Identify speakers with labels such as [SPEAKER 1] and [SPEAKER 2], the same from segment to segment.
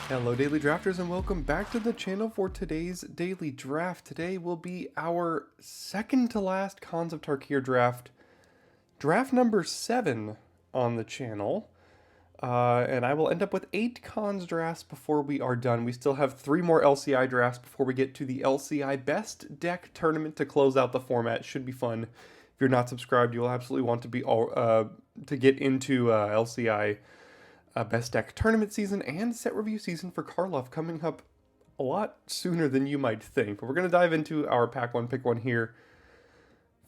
[SPEAKER 1] Hello Daily Drafters and welcome back to the channel for today's Daily Draft. Today will be our second to last Khans of Tarkir draft. Draft number 7 on the channel. And I will end up with 8 Khans drafts before we are done. We still have 3 more LCI drafts before we get to the LCI Best Deck Tournament to close out the format. Should be fun. If you're not subscribed, you'll absolutely want to be to get into LCI Best Deck Tournament season and set review season for Karlov coming up a lot sooner than you might think. But we're going to dive into our Pack 1 Pick 1 here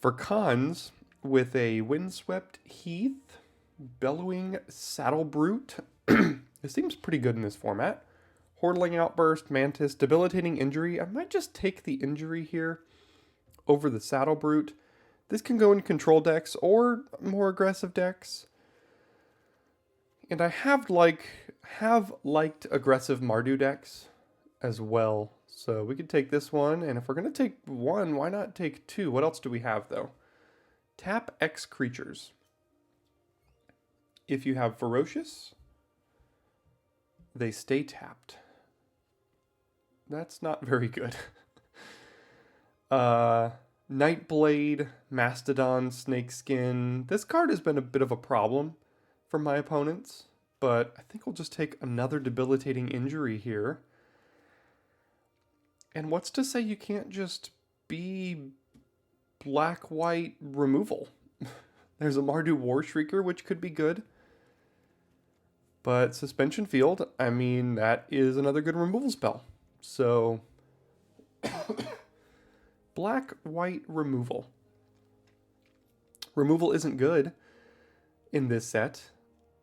[SPEAKER 1] for Khans with a Windswept Heath, Bellowing Saddle Brute. It seems pretty good in this format. Hordeling Outburst, Mantis, Debilitating Injury. I might just take the injury here over the Saddle Brute. This can go in control decks or more aggressive decks. And I have liked aggressive Mardu decks as well. So we could take this one, and if we're going to take one, why not take 2? What else do we have, though? Tap X creatures. If you have Ferocious, they stay tapped. That's not very good. Nightblade, Mastodon, Snakeskin. This card has been a bit of a problem for my opponents, but I think we'll just take another Debilitating Injury here. And what's to say you can't just be black-white removal? There's a Mardu War Shrieker, which could be good. But Suspension Field, I mean, that is another good removal spell. So, black-white removal. Removal isn't good in this set,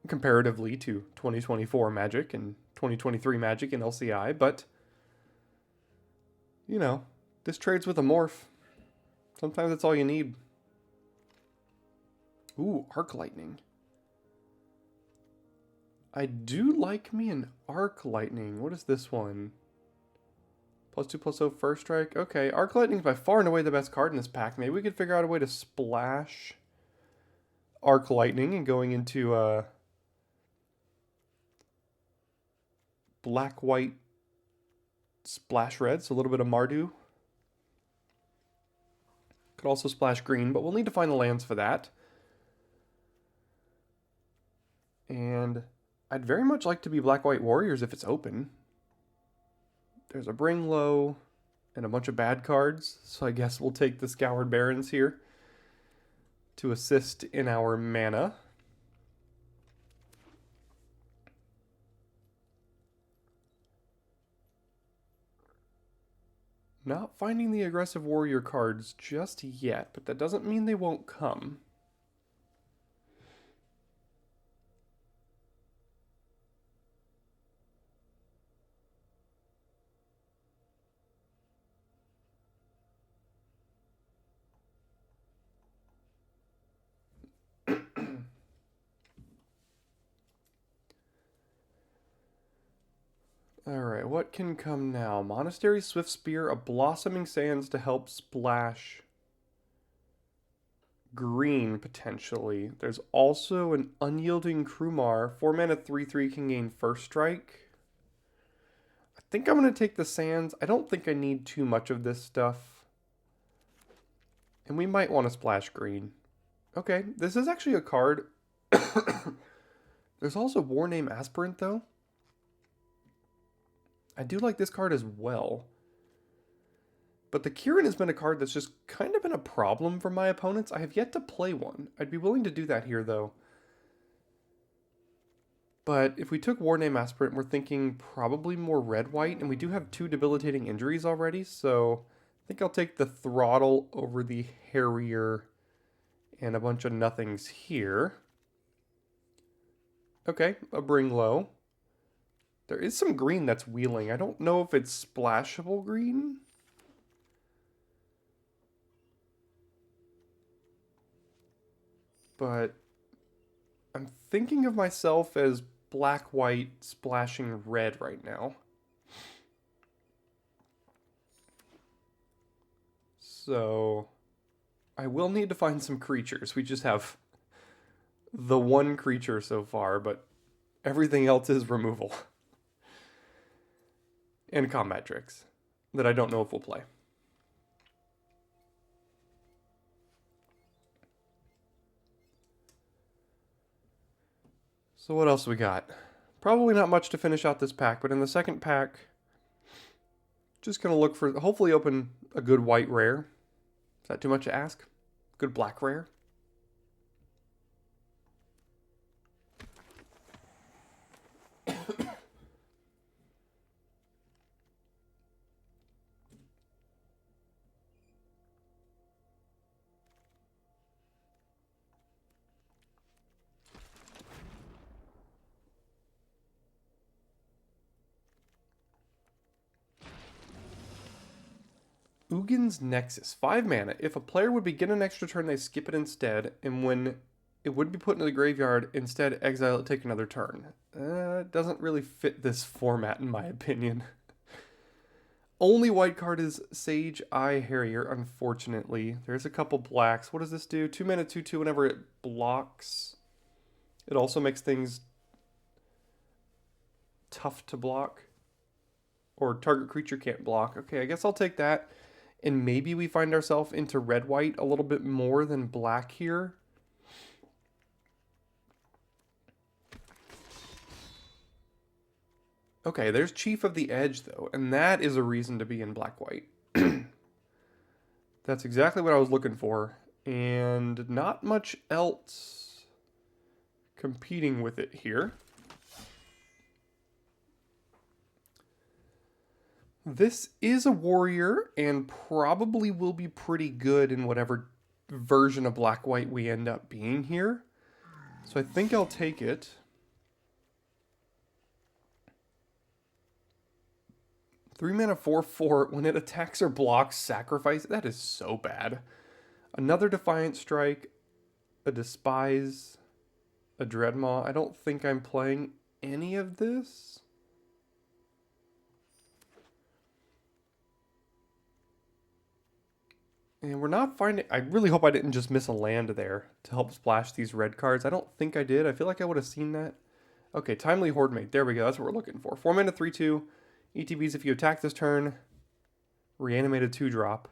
[SPEAKER 1] comparatively to 2024 Magic and 2023 Magic and LCI, but, you know, this trades with a morph. Sometimes that's all you need. Ooh, Arc Lightning. I do like me an Arc Lightning. What is this one? +2/+0 first strike. Okay, Arc Lightning is by far and away the best card in this pack. Maybe we could figure out a way to splash Arc Lightning and going into black-white splash red, so a little bit of Mardu. Could also splash green, but we'll need to find the lands for that. And I'd very much like to be black-white warriors if it's open. There's a Bring Low and a bunch of bad cards, so I guess we'll take the Scoured Barrens here to assist in our mana. Not finding the aggressive warrior cards just yet, but that doesn't mean they won't come. Alright, what can come now? Monastery, Swift Spear, a Blossoming Sands to help splash green, potentially. There's also an Unyielding Krumar. 4 mana, 3/3 can gain first strike. I think I'm going to take the Sands. I don't think I need too much of this stuff. And we might want to splash green. Okay, this is actually a card. There's also War Name Aspirant, though. I do like this card as well. But the Kirin has been a card that's just kind of been a problem for my opponents. I have yet to play one. I'd be willing to do that here, though. But if we took War Name Aspirant, we're thinking probably more red-white, and we do have 2 Debilitating Injuries already, so I think I'll take the Throttle over the Harrier and a bunch of nothings here. Okay, a Bring Low. There is some green that's wheeling. I don't know if it's splashable green. But I'm thinking of myself as black-white splashing red right now. So I will need to find some creatures. We just have the one creature so far, but everything else is removal. and combat tricks that I don't know if we'll play. So what else we got? Probably not much to finish out this pack, but in the second pack, just going to look for, hopefully open a good white rare. Is that too much to ask? Good black rare? Ugin's Nexus, 5 mana. If a player would begin an extra turn, they skip it instead, and when it would be put into the graveyard, instead exile it, take another turn. It doesn't really fit this format, in my opinion. Only white card is Sage Eye Harrier, unfortunately. There's a couple blacks. What does this do? 2 mana, 2/2 whenever it blocks. It also makes things tough to block. Or target creature can't block. Okay, I guess I'll take that. And maybe we find ourselves into red-white a little bit more than black here. Okay, there's Chief of the Edge, though. And that is a reason to be in black-white. That's exactly what I was looking for. And not much else competing with it here. This is a warrior and probably will be pretty good in whatever version of black-white we end up being here. So I think I'll take it. Three mana 4/4. When it attacks or blocks, sacrifice. That is so bad. Another Defiant Strike, a Despise, a Dreadmaw. I don't think I'm playing any of this. And we're not finding... I really hope I didn't just miss a land there to help splash these red cards. I don't think I did. I feel like I would have seen that. Okay, Timely Hordemate. There we go. That's what we're looking for. 4 mana 3/2. ETBs if you attack this turn. Reanimated 2-drop.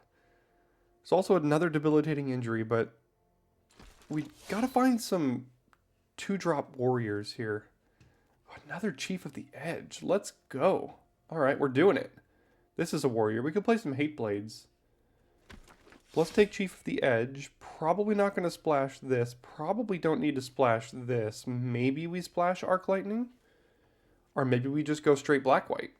[SPEAKER 1] There's also another debilitating injury, but we gotta find some 2-drop warriors here. Another Chief of the Edge. Let's go. Alright, we're doing it. This is a warrior. We could play some Hate Blades. Let's take Chief of the Edge. Probably not going to splash this. Probably don't need to splash this. Maybe we splash Arc Lightning. Or maybe we just go straight black-white.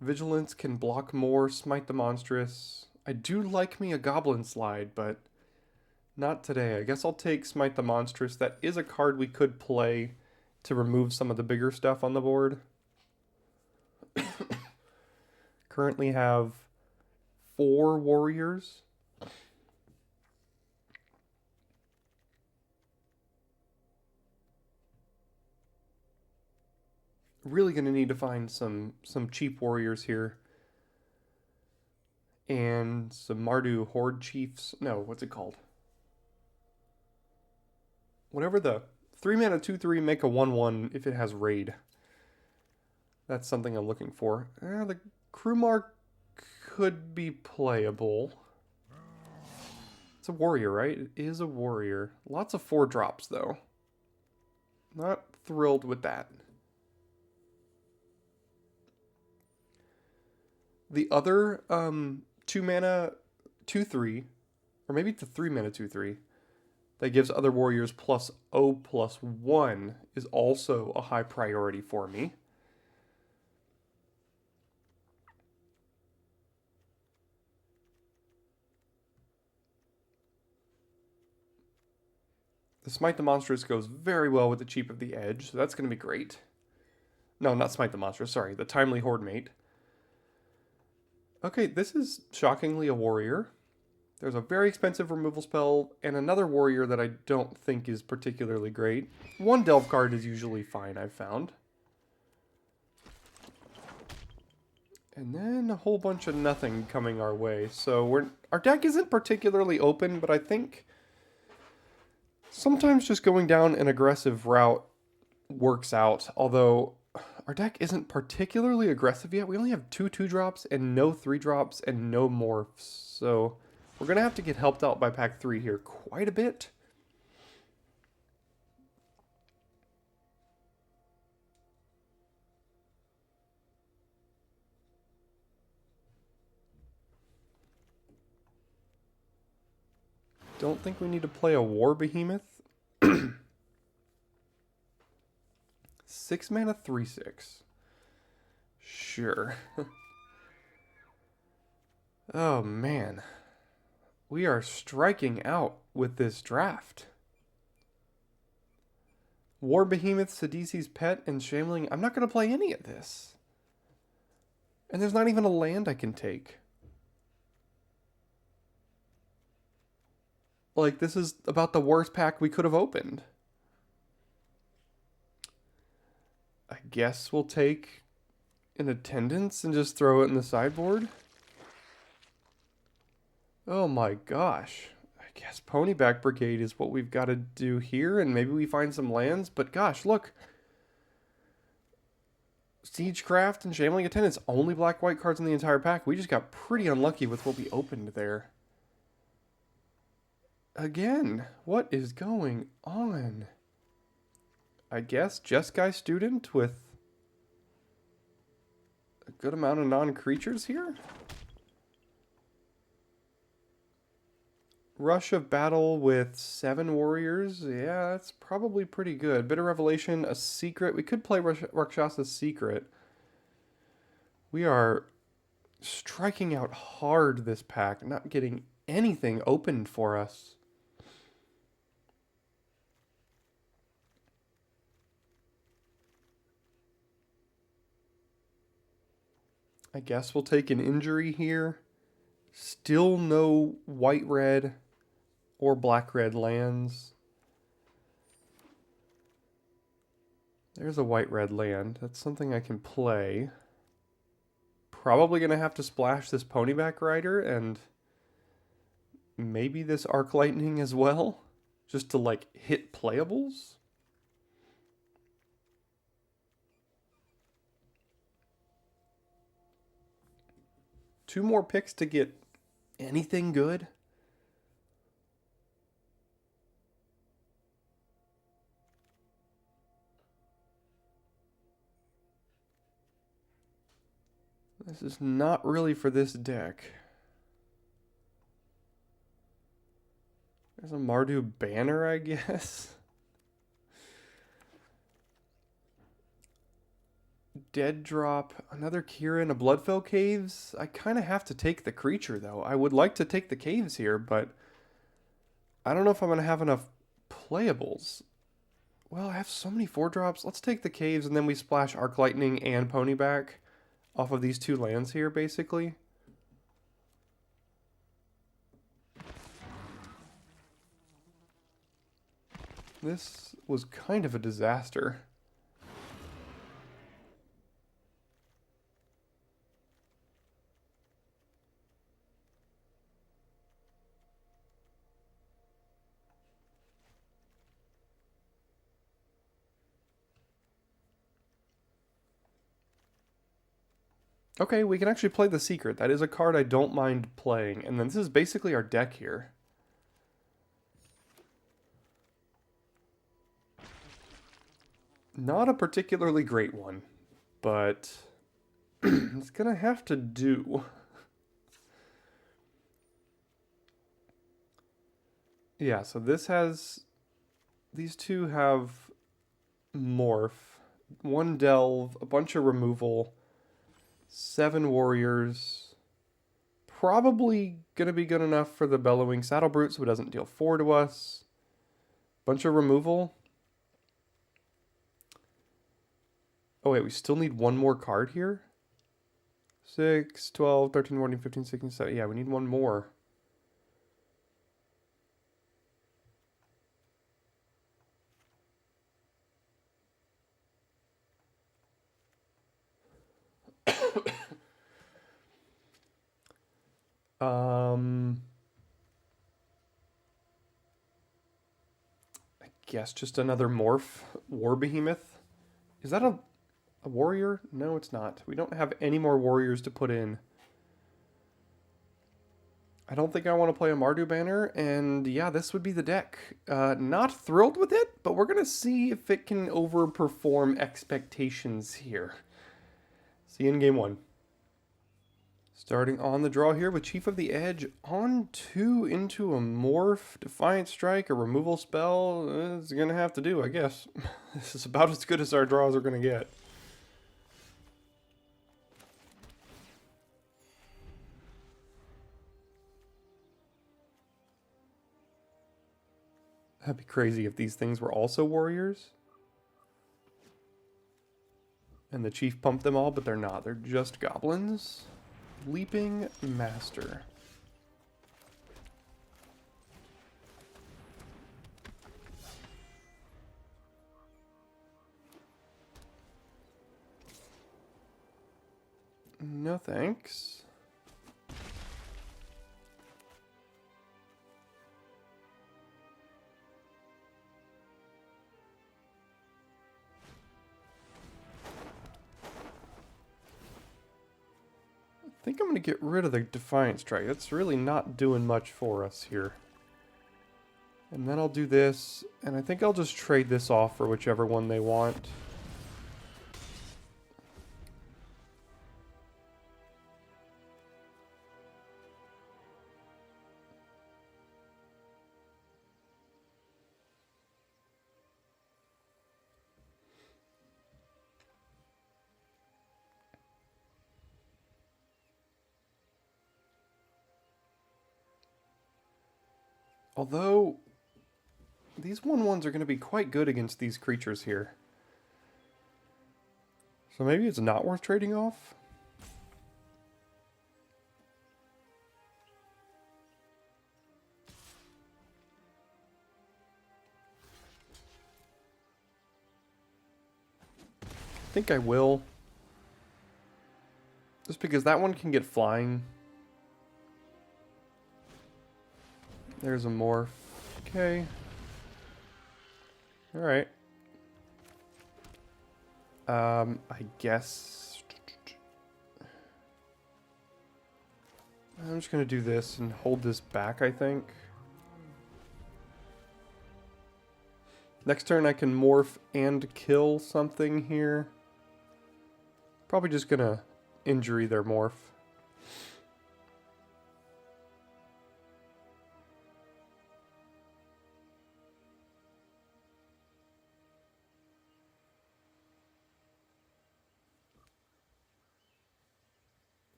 [SPEAKER 1] Vigilance can block more. Smite the Monstrous. I do like me a Goblin Slide, but not today. I guess I'll take Smite the Monstrous. That is a card we could play to remove some of the bigger stuff on the board. Currently have 4 warriors. Really going to need to find some cheap warriors here. And some Mardu Horde Chiefs. No, what's it called? Whatever the 3 mana 2/3 make a 1/1 if it has raid. That's something I'm looking for. The Krumar could be playable. It's a warrior, right? It is a warrior. Lots of 4-drops, though. Not thrilled with that. The other 2 mana 2/3, or maybe it's a 3 mana 2/3, that gives other warriors +0/+1 is also a high priority for me. The Smite the Monstrous goes very well with the Chief of the Edge, so that's going to be great. No, not Smite the Monstrous, sorry. The Timely Hordemate. Okay, this is shockingly a warrior. There's a very expensive removal spell, and another warrior that I don't think is particularly great. 1 Delve card is usually fine, I've found. And then a whole bunch of nothing coming our way. So our deck isn't particularly open, but I think sometimes just going down an aggressive route works out. Although Our deck isn't particularly aggressive yet. We only have 2/2 drops and no 3 drops and no morphs. So we're going to have to get helped out by pack 3 here quite a bit. Don't think we need to play a War Behemoth. 6 mana, 3/6. Sure. Oh man. We are striking out with this draft. War Behemoth, Sidisi's Pet, and Shameling. I'm not going to play any of this. And there's not even a land I can take. Like, this is about the worst pack we could have opened. I guess we'll take an Attendance and just throw it in the sideboard. Oh my gosh. I guess Ponyback Brigade is what we've got to do here, and maybe we find some lands. But gosh, look. Siegecraft and Shameling Attendance, only black-white cards in the entire pack. We just got pretty unlucky with what we opened there. Again, what is going on? I guess Jeskai Student with a good amount of non-creatures here? Rush of Battle with 7 warriors. Yeah, that's probably pretty good. Bitter Revelation, a secret. We could play Rakshasa's Secret. We are striking out hard this pack, not getting anything opened for us. I guess we'll take an injury here. Still no white-red or black-red lands. There's a white-red land. That's something I can play. Probably going to have to splash this Ponyback Rider and maybe this Arc Lightning as well. Just to, like, hit playables. Two more picks to get anything good. This is not really for this deck. There's a Mardu Banner, I guess. Dead Drop, another Kieran, a Bloodfell Caves. I kind of have to take the creature, though. I would like to take the caves here, but I don't know if I'm going to have enough playables. Well, I have so many 4-drops. Let's take the caves, and then we splash Arc Lightning and Ponyback off of these 2 lands here, basically. This was kind of a disaster. Okay, we can actually play the Secret. That is a card I don't mind playing. And then this is basically our deck here. Not a particularly great one, but it's gonna have to do. Yeah, so this has... These 2 have Morph, 1 Delve, a bunch of removal, 7 warriors. Probably going to be good enough for the Bellowing Saddle Brute so it doesn't deal 4 to us. Bunch of removal. Oh wait, we still need 1 more card here? 6, 12, 13, 14, 15, 16, 17. Yeah, we need 1 more. I guess just another Morph War Behemoth. Is that a A warrior? No, it's not. We don't have any more warriors to put in. I don't think I want to play a Mardu banner, and yeah, this would be the deck. Not thrilled with it, but we're going to see if it can overperform expectations here. See you in game one. Starting on the draw here with Chief of the Edge on 2 into a Morph, Defiant Strike, a removal spell. It's going to have to do, I guess. This is about as good as our draws are going to get. That'd be crazy if these things were also warriors. And the chief pumped them all, but they're not. They're just goblins. Leaping Master. No thanks. I think I'm going to get rid of the Defiant Strike. That's really not doing much for us here. And then I'll do this, and I think I'll just trade this off for whichever one they want. Although, these 1/1s are going to be quite good against these creatures here. So maybe it's not worth trading off? I think I will. Just because that one can get flying. There's a morph. Okay. Alright. I guess... I'm just gonna do this and hold this back, I think. Next turn I can morph and kill something here. Probably just gonna injury their morph.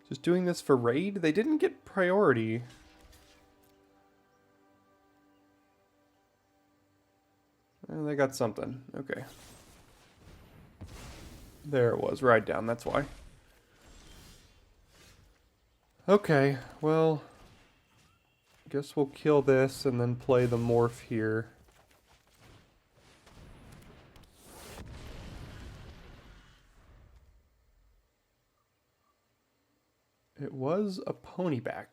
[SPEAKER 1] Just doing this for raid? They didn't get priority. They got something. Okay. There it was. Ride down, that's why. Okay, well... guess we'll kill this and then play the morph here. It was a ponyback.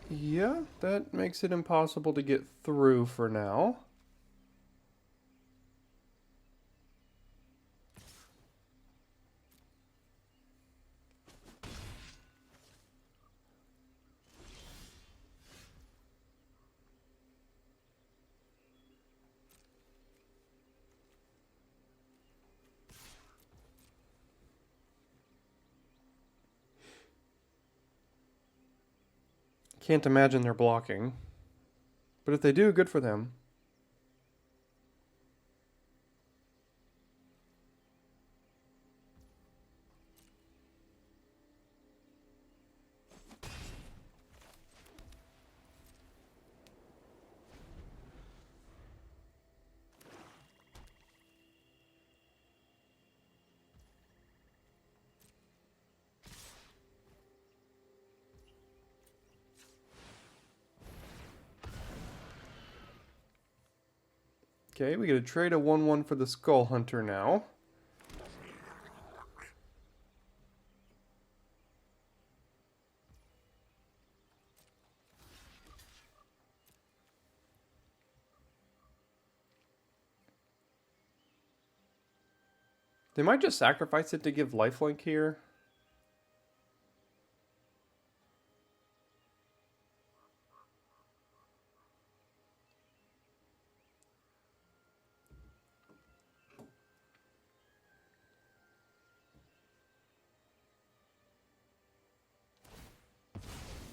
[SPEAKER 1] Yeah, that makes it impossible to get through for now. Can't imagine they're blocking. But if they do, good for them. Okay, we get to trade a 1/1 for the Skull Hunter now. They might just sacrifice it to give lifelink here.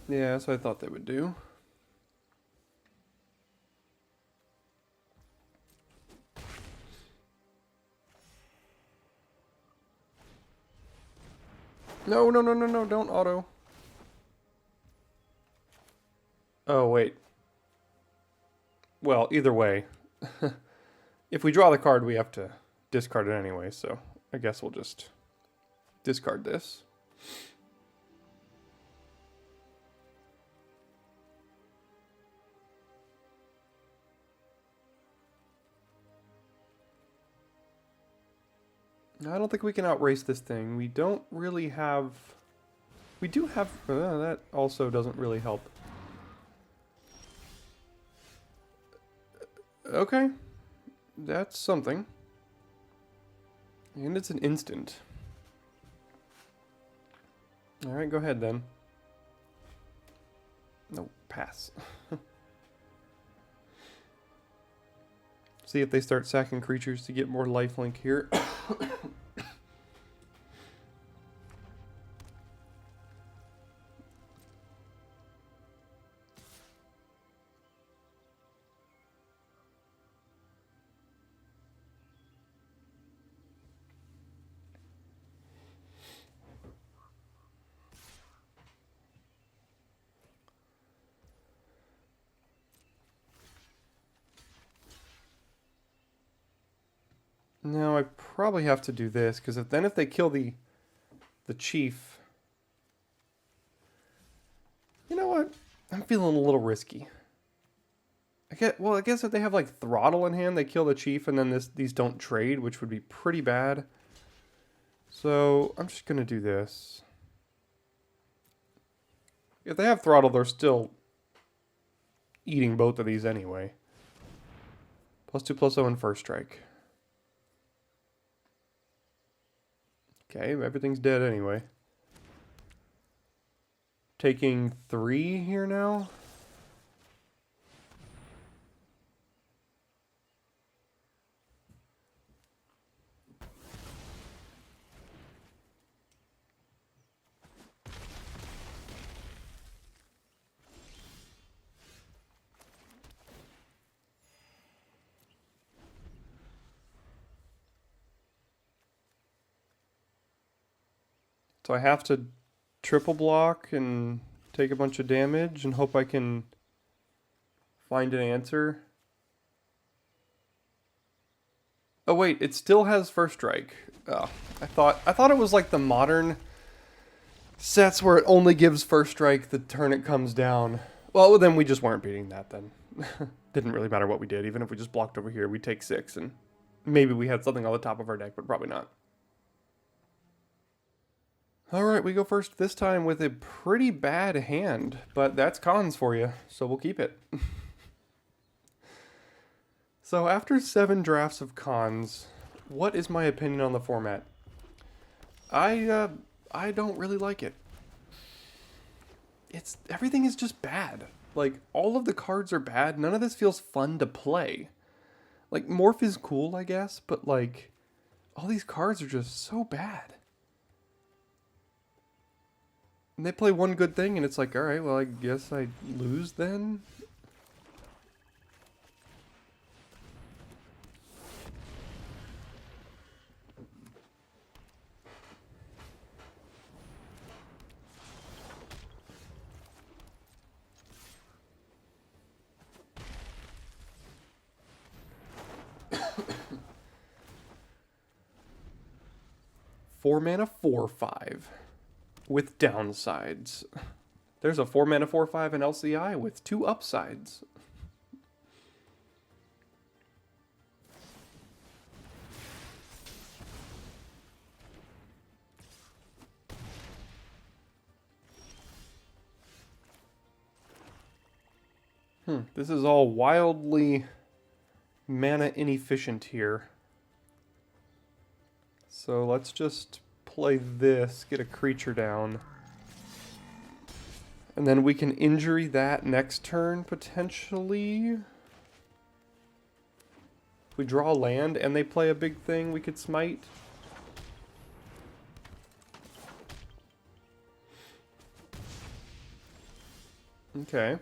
[SPEAKER 1] Yeah, that's what I thought they would do. No, no, no, no, no, don't auto. Oh, wait. Well, either way. If we draw the card, we have to discard it anyway, so I guess we'll just discard this. I don't think we can outrace this thing. We don't really have... We do have... that also doesn't really help. Okay. That's something. And it's an instant. Alright, go ahead then. No, pass. See if they start sacking creatures to get more lifelink here. Now I probably have to do this, because if they kill the chief... You know what? I'm feeling a little risky. I guess if they have like Throttle in hand, they kill the chief, and then these don't trade, which would be pretty bad. So I'm just going to do this. If they have Throttle, they're still eating both of these anyway. +2/+0 and first strike. Okay, everything's dead anyway. Taking 3 here now. So I have to triple block and take a bunch of damage and hope I can find an answer. Oh wait, it still has first strike. Oh, I thought it was like the modern sets where it only gives first strike the turn it comes down. Well, then we just weren't beating that then. Didn't really matter what we did. Even if we just blocked over here, we'd take 6 and maybe we had something on the top of our deck, but probably not. Alright, we go first this time with a pretty bad hand, but that's cons for you, so we'll keep it. So after 7 drafts of cons, what is my opinion on the format? I don't really like it. Everything is just bad. Like, all of the cards are bad, none of this feels fun to play. Like, Morph is cool, I guess, but like, all these cards are just so bad. And they play one good thing, and it's like, alright, well, I guess I lose then? 4 mana 4/5 with downsides. There's a 4 mana 4/5 in LCI with 2 upsides. This is all wildly mana inefficient here. So let's just play this, get a creature down. And then we can injury that next turn, potentially. If we draw land and they play a big thing, we could smite. Okay.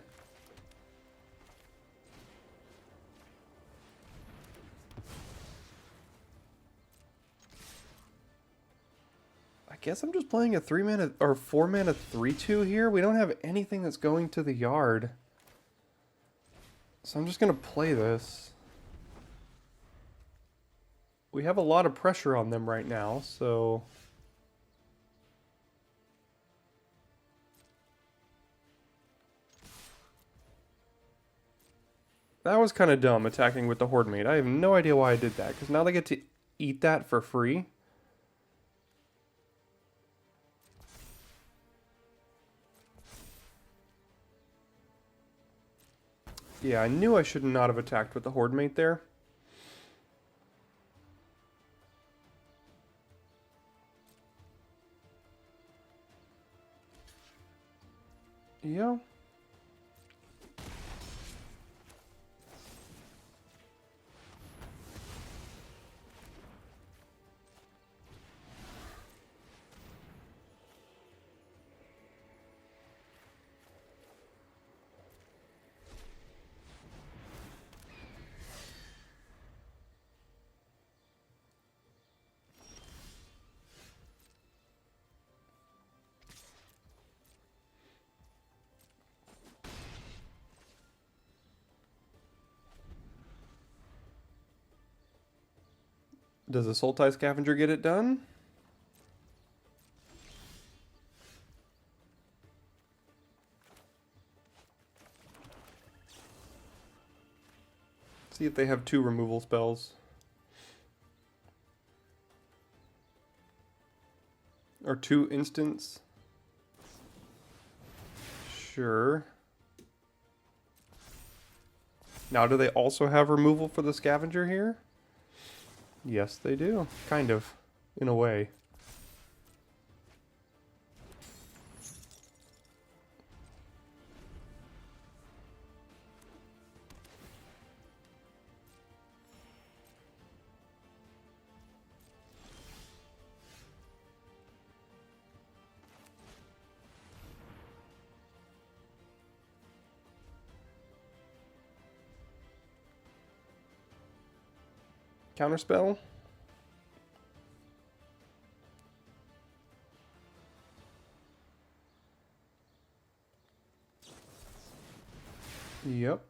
[SPEAKER 1] I guess I'm just playing a 3 mana or 4 mana 3/2 here. We don't have anything that's going to the yard. So I'm just going to play this. We have a lot of pressure on them right now, so that was kind of dumb, attacking with the Horde Mate. I have no idea why I did that, because now they get to eat that for free. Yeah, I knew I should not have attacked with the Horde Mate there. Yeah. Does the Sultai Scavenger get it done? See if they have 2 removal spells. Or 2 instants. Sure. Now, do they also have removal for the Scavenger here? Yes, they do. Kind of. In a way. Counterspell? Yep.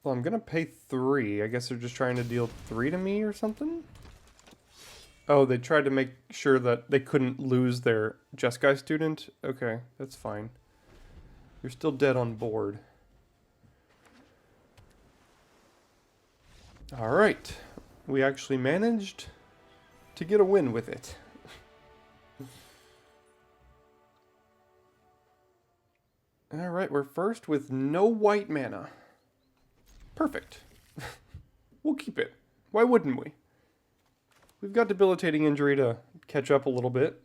[SPEAKER 1] Well, I'm gonna pay 3. I guess they're just trying to deal 3 to me or something? Oh, they tried to make sure that they couldn't lose their Jeskai student? Okay, that's fine. You're still dead on board. Alright. We actually managed to get a win with it. Alright, we're first with no white mana. Perfect. We'll keep it. Why wouldn't we? We've got debilitating injury to catch up a little bit.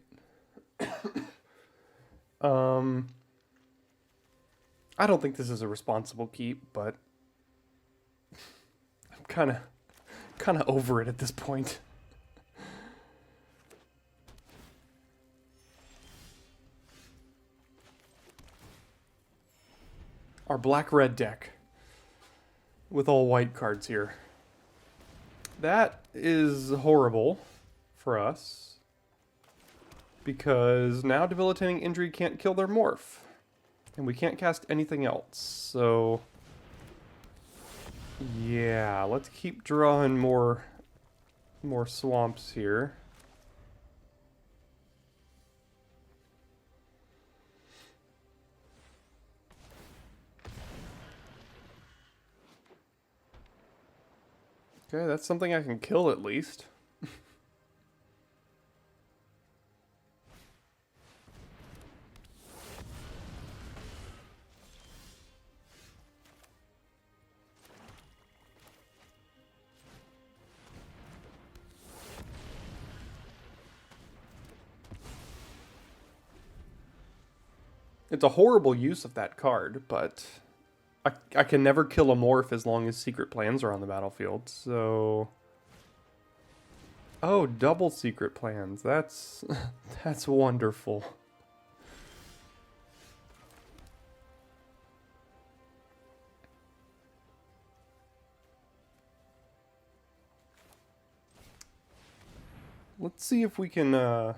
[SPEAKER 1] I don't think this is a responsible keep, but I'm kind of over it at this point. Our black-red deck with all white cards here. That is horrible for us because now debilitating injury can't kill their morph. And we can't cast anything else, so yeah, let's keep drawing more more swamps here. Okay, that's something I can kill at least. It's a horrible use of that card, but I can never kill a morph as long as secret plans are on the battlefield, so... Oh, double secret plans. That's that's wonderful. Let's see if we can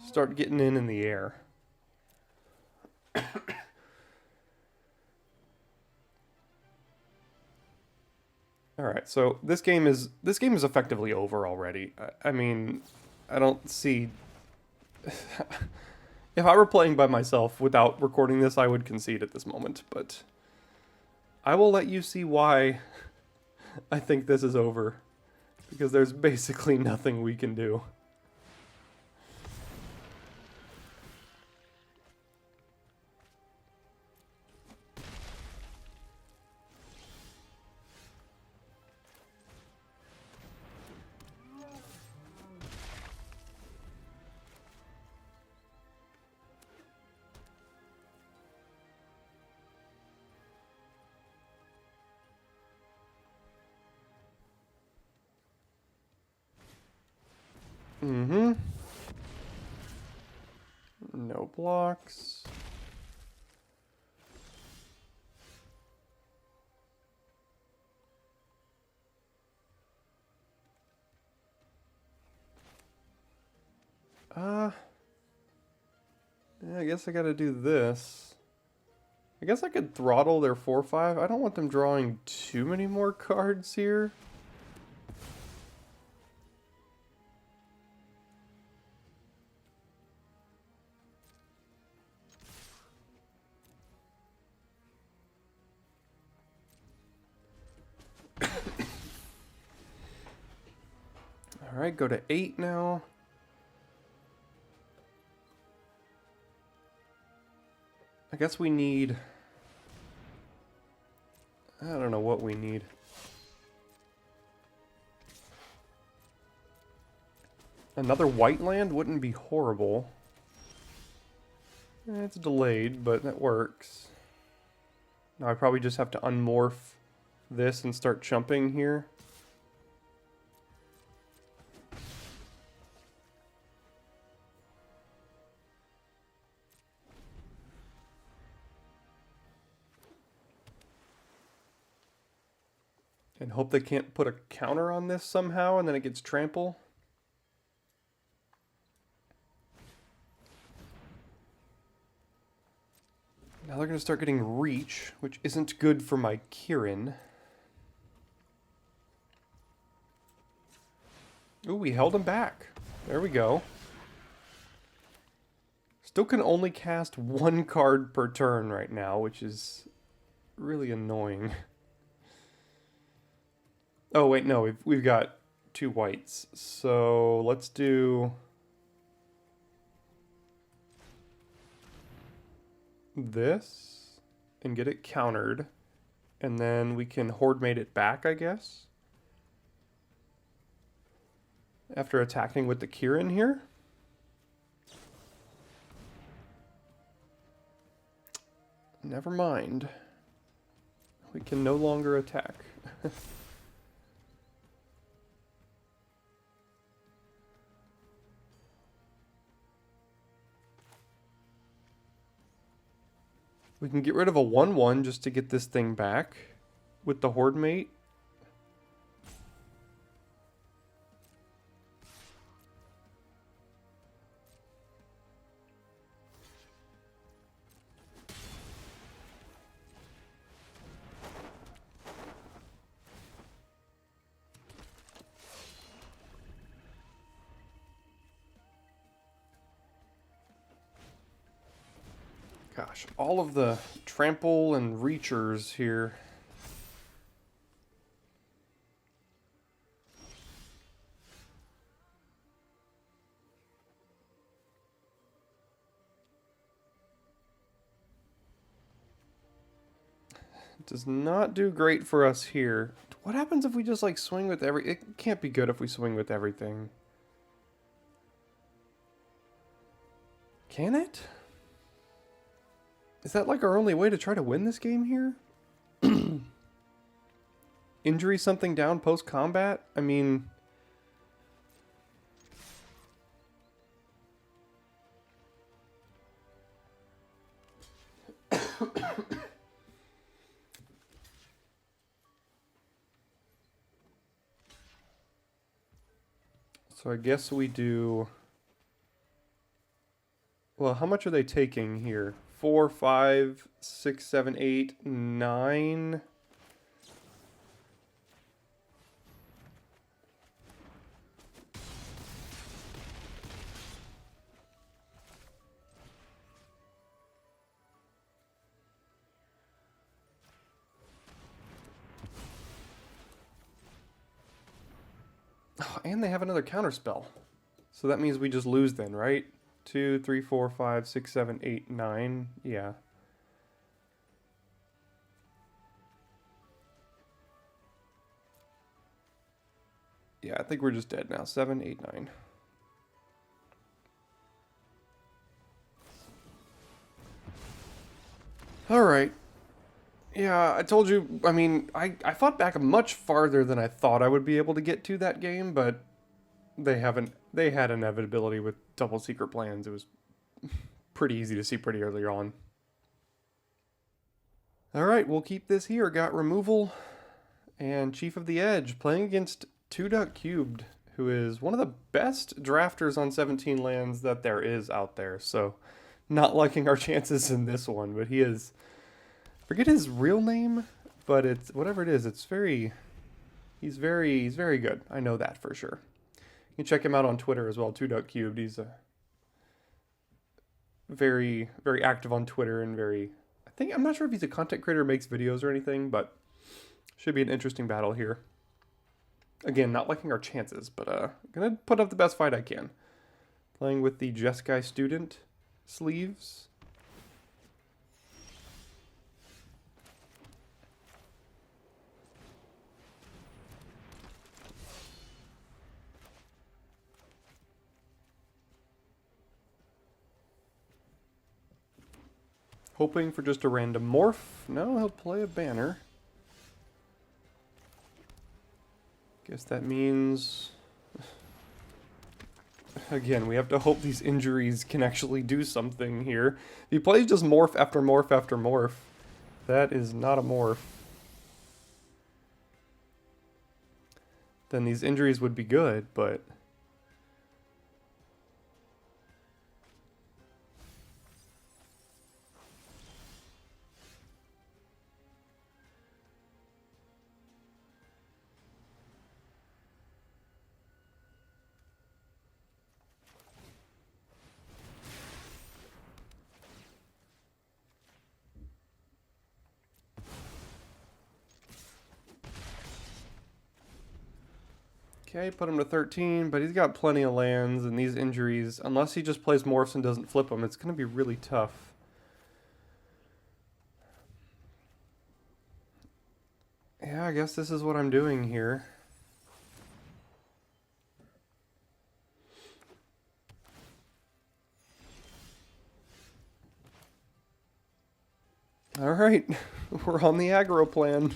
[SPEAKER 1] start getting in the air. All right, so this game is effectively over already. I mean, I don't see. If I were playing by myself without recording this, I would concede at this moment. But I will let you see why I think this is over, because there's basically nothing we can do. Mm-hmm. No blocks. Yeah, I guess I gotta do this. I guess I could throttle their 4-5. I don't want them drawing too many more cards here. Alright, go to 8 now. I guess we need... I don't know what we need. Another white land wouldn't be horrible. It's delayed, but that works. Now I probably just have to unmorph this and start chumping here. And hope they can't put a counter on this somehow and then it gets trample. Now they're going to start getting reach, which isn't good for my Kirin. Ooh, we held him back. There we go. Still can only cast one card per turn right now, which is really annoying. Oh, wait, no, we've got 2 whites. So let's do this and get it countered. And then we can horde mate it back, I guess. After attacking with the Kirin here. Never mind. We can no longer attack. We can get rid of a 1/1 just to get this thing back with the horde mate. Gosh, all of the trample and reachers here. Does not do great for us here. What happens if we just like swing with it can't be good if we swing with everything. Can it? Is that like our only way to try to win this game here? Injury something down post-combat? I mean... So I guess we do... Well, how much are they taking here? 4, 5, 6, 7, 8, 9... Oh, and they have another counterspell. So that means we just lose then, right? 2, 3, 4, 5, 6, 7, 8, 9. Yeah. Yeah, I think we're just dead now. 7, 8, 9. Alright. Yeah, I told you, I mean, I fought back much farther than I thought I would be able to get to that game, but they had inevitability with double secret plans. It was pretty easy to see pretty early on. Alright, we'll keep this here. Got removal and Chief of the Edge playing against 2 Duck Cubed, who is one of the best drafters on 17 lands that there is out there. So, not liking our chances in this one, but he is... Forget his real name, but it's whatever it is. It's very, he's very good. I know that for sure. You can check him out on Twitter as well. 2Duck Cubed. He's a very active on Twitter and I'm not sure if he's a content creator or makes videos or anything, but should be an interesting battle here. Again, not liking our chances, but gonna put up the best fight I can. Playing with the Jeskai student sleeves. Hoping for just a random morph. No, he'll play a banner. Guess that means... Again, we have to hope these injuries can actually do something here. If he plays just morph after morph after morph, that is not a morph. Then these injuries would be good, but... Okay, put him to 13, but he's got plenty of lands, and these injuries, unless he just plays morphs and doesn't flip them, it's going to be really tough. Yeah, I guess this is what I'm doing here. Alright, we're on the aggro plan.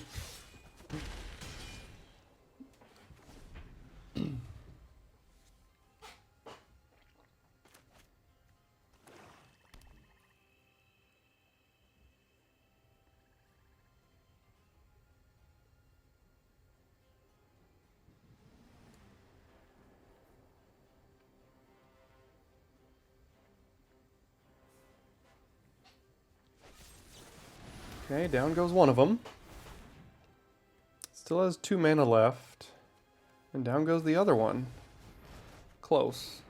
[SPEAKER 1] Okay, down goes one of them. Still has 2 mana left. And down goes the other one. Close.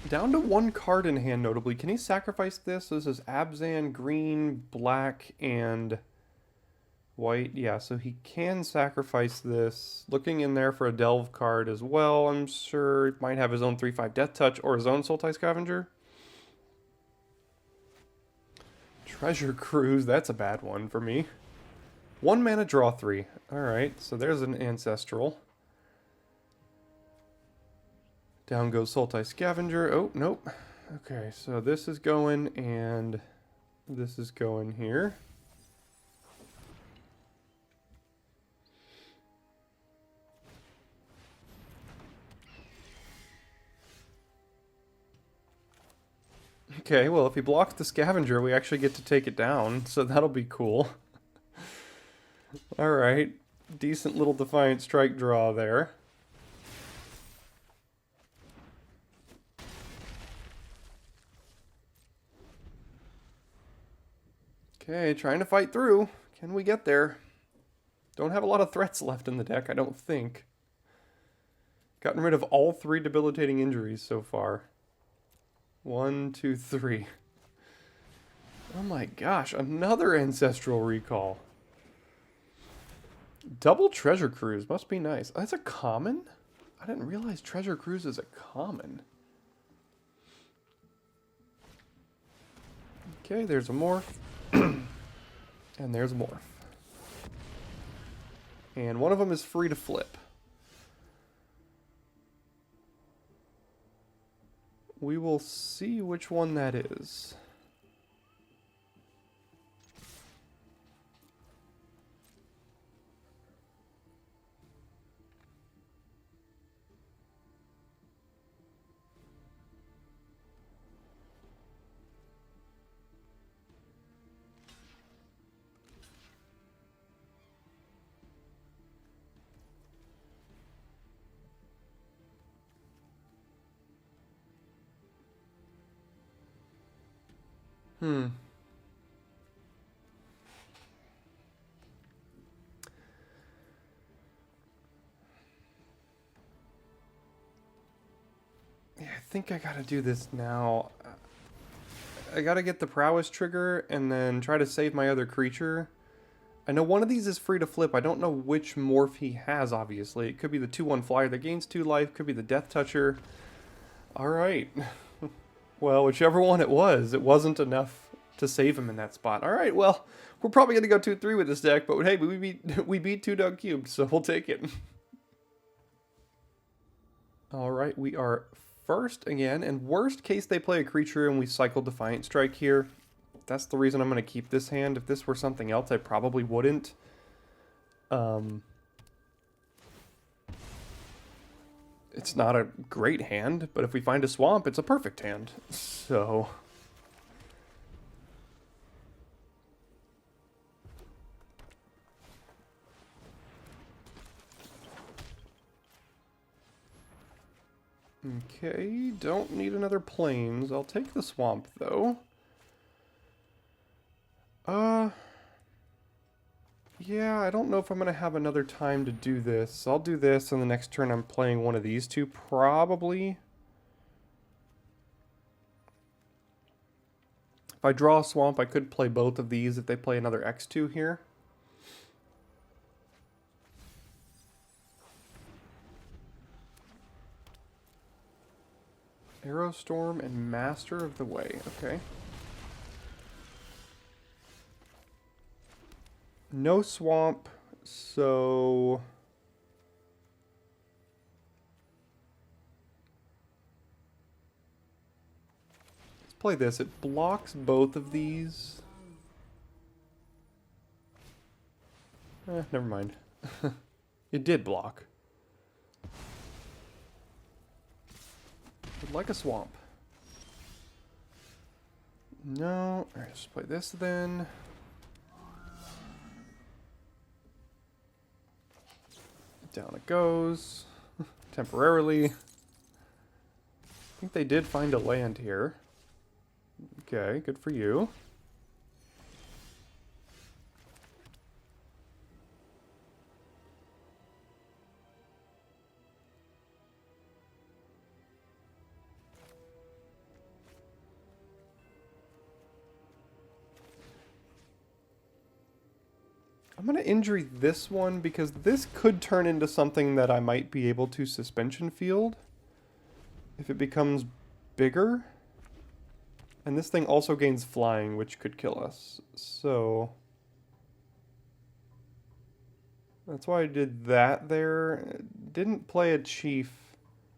[SPEAKER 1] Down to one card in hand, notably. Can he sacrifice this? So this is Abzan, green, black, and white. Yeah, so he can sacrifice this. Looking in there for a Delve card as well. I'm sure he might have his own 3/5 Death Touch or his own Sultai Scavenger. Treasure Cruise, that's a bad one for me. 1 mana, draw 3. Alright, so there's an Ancestral. Down goes Sultai Scavenger. Oh, nope. Okay, so this is going, and this is going here. Okay, well, if he blocks the Scavenger, we actually get to take it down, so that'll be cool. Alright, decent little Defiant Strike draw there. Okay, trying to fight through. Can we get there? Don't have a lot of threats left in the deck, I don't think. Gotten rid of all 3 debilitating injuries so far. 1, 2, 3. Oh my gosh, another Ancestral Recall. Double Treasure Cruise, must be nice. That's a common? I didn't realize Treasure Cruise is a common. Okay, there's a Morph. And there's a Morph. And one of them is free to flip. We will see which one that is. Hmm. Yeah, I think I gotta do this now. I gotta get the Prowess trigger and then try to save my other creature. I know one of these is free to flip. I don't know which morph he has, obviously. It could be the 2/1 flyer that gains 2 life. Could be the Death Toucher. Alright. Well, whichever one it wasn't enough to save him in that spot. Alright, well, we're probably going to go 2-3 with this deck, but hey, we beat 2 Dug Cubed, so we'll take it. Alright, we are first again, and worst case they play a creature and we cycle Defiant Strike here. That's the reason I'm going to keep this hand. If this were something else, I probably wouldn't. It's not a great hand, but if we find a swamp, it's a perfect hand. So... Okay, don't need another plains. I'll take the swamp, though. Yeah, I don't know if I'm going to have another time to do this. I'll do this, and the next turn I'm playing one of these two, probably. If I draw a swamp, I could play both of these if they play another X2 here. Aerostorm and Master of the Way, okay. No swamp, so... Let's play this. It blocks both of these. Never mind. It did block. Would like a swamp. No. Alright, let's play this then. Down it goes. Temporarily. I think they did find a land here. Okay, good for you. I'm going to injury this one because this could turn into something that I might be able to suspension field if it becomes bigger. And this thing also gains flying, which could kill us. So that's why I did that there. Didn't play a chief.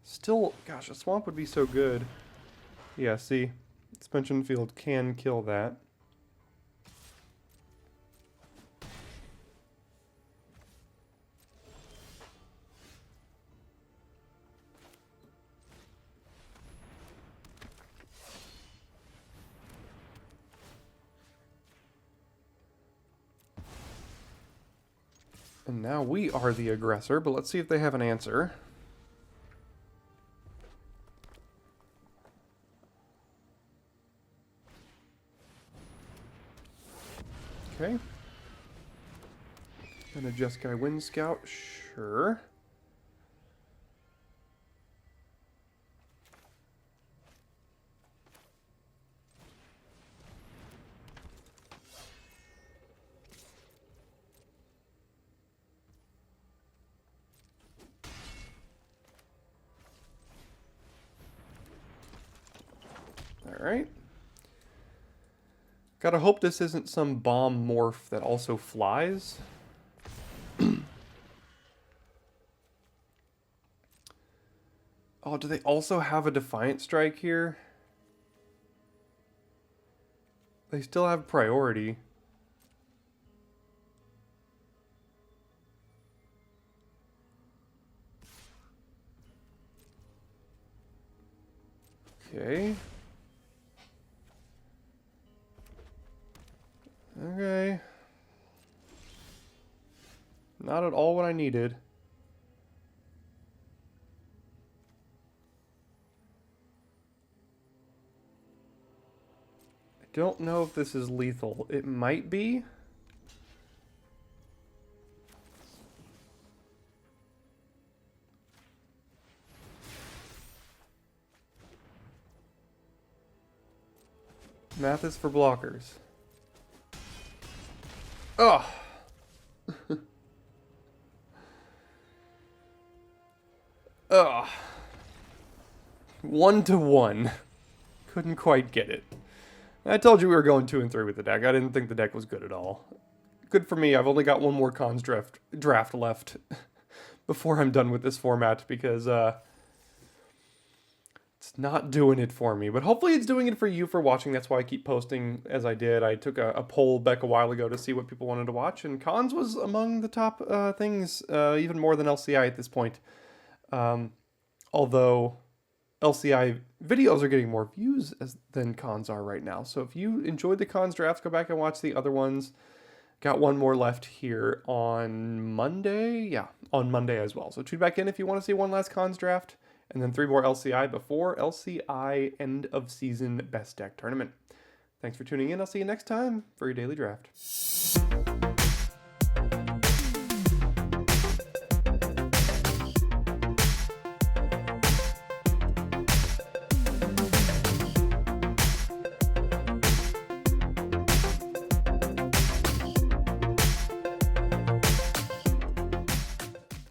[SPEAKER 1] Still, gosh, a swamp would be so good. Yeah, see, suspension field can kill that. And now we are the aggressor, but let's see if they have an answer. Okay. And a Jeskai Wind Scout, sure. Alright. Gotta hope this isn't some bomb morph that also flies. Oh, do they also have a Defiant Strike here? They still have priority. Okay. Okay. Not at all what I needed. I don't know if this is lethal. It might be. Math is for blockers. Oh. 1-1. Couldn't quite get it. I told you we were going 2 and 3 with the deck. I didn't think the deck was good at all. Good for me. I've only got one more cons draft left before I'm done with this format because it's not doing it for me. But hopefully it's doing it for you for watching. That's why I keep posting as I did. I took a poll back a while ago to see what people wanted to watch, and cons was among the top things, even more than LCI at this point. Although LCI videos are getting more views than cons are right now. So if you enjoyed the cons drafts, go back and watch the other ones. Got one more left here on Monday. Yeah, on Monday as well. So tune back in if you want to see one last cons draft. And then 3 more LCI before LCI end of season best deck tournament. Thanks for tuning in. I'll see you next time for your daily draft.